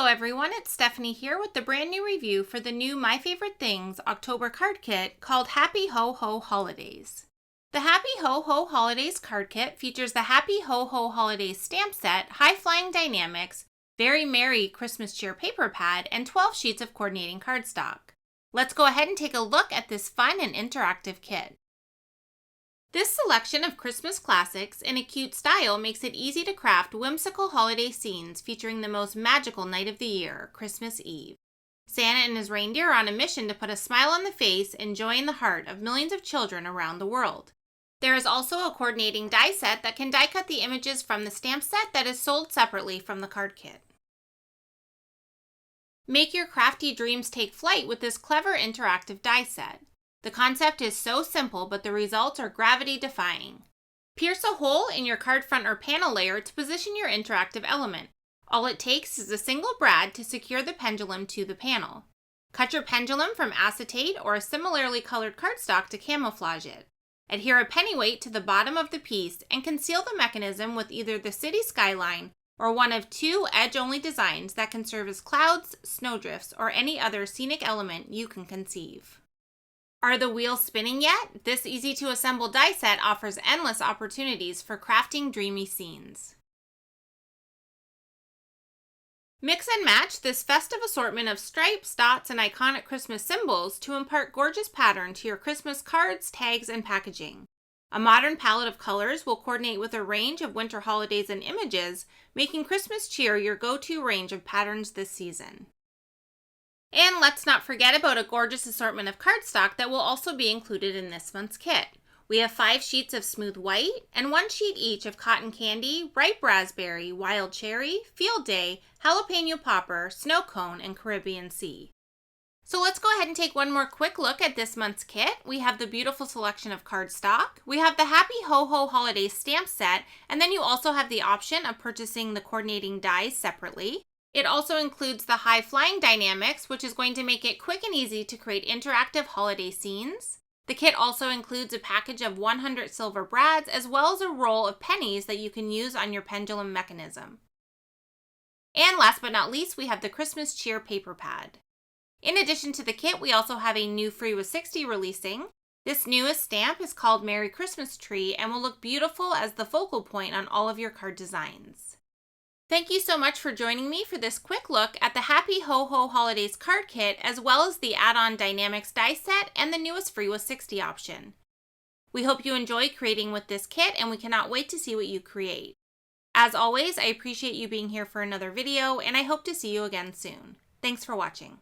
everyone, it's Stephanie here with the brand new review for the new My Favorite Things October card kit called Happy Ho Ho Holidays. The Happy Ho Ho Holidays card kit features the Happy Ho Ho Holidays stamp set, High Flying Dynamics, Very Merry Christmas Cheer paper pad, and 12 sheets of coordinating cardstock. Let's go ahead and take a look at this fun and interactive kit. This selection of Christmas classics in a cute style makes it easy to craft whimsical holiday scenes featuring the most magical night of the year, Christmas Eve. Santa and his reindeer are on a mission to put a smile on the face and joy in the heart of millions of children around the world. There is also a coordinating die set that can die cut the images from the stamp set that is sold separately from the card kit. Make your crafty dreams take flight with this clever interactive die set. The concept is so simple, but the results are gravity-defying. Pierce a hole in your card front or panel layer to position your interactive element. All it takes is a single brad to secure the pendulum to the panel. Cut your pendulum from acetate or a similarly colored cardstock to camouflage it. Adhere a pennyweight to the bottom of the piece and conceal the mechanism with either the city skyline or one of two edge-only designs that can serve as clouds, snowdrifts, or any other scenic element you can conceive. Are the wheels spinning yet? This easy-to-assemble die set offers endless opportunities for crafting dreamy scenes. Mix and match this festive assortment of stripes, dots, and iconic Christmas symbols to impart gorgeous pattern to your Christmas cards, tags, and packaging. A modern palette of colors will coordinate with a range of winter holidays and images, making Christmas cheer your go-to range of patterns this season. And let's not forget about a gorgeous assortment of cardstock that will also be included in this month's kit. We have 5 sheets of smooth white and 1 sheet each of cotton candy, ripe raspberry, wild cherry, field day, jalapeno popper, snow cone, and Caribbean sea. So let's go ahead and take one more quick look at this month's kit. We have the beautiful selection of cardstock. We have the Happy Ho Ho Holiday stamp set, and then you also have the option of purchasing the coordinating dies separately. It also includes the High Flying Dynamics, which is going to make it quick and easy to create interactive holiday scenes. The kit also includes a package of 100 silver brads, as well as a roll of pennies that you can use on your pendulum mechanism. And last but not least, we have the Christmas Cheer paper pad. In addition to the kit, we also have a new Free with 60 releasing. This newest stamp is called Merry Christmas Tree and will look beautiful as the focal point on all of your card designs. Thank you so much for joining me for this quick look at the Happy Ho Ho Holidays card kit, as well as the add-on Dynamics die set and the newest Free with 60 option. We hope you enjoy creating with this kit, and we cannot wait to see what you create. As always, I appreciate you being here for another video, and I hope to see you again soon. Thanks for watching.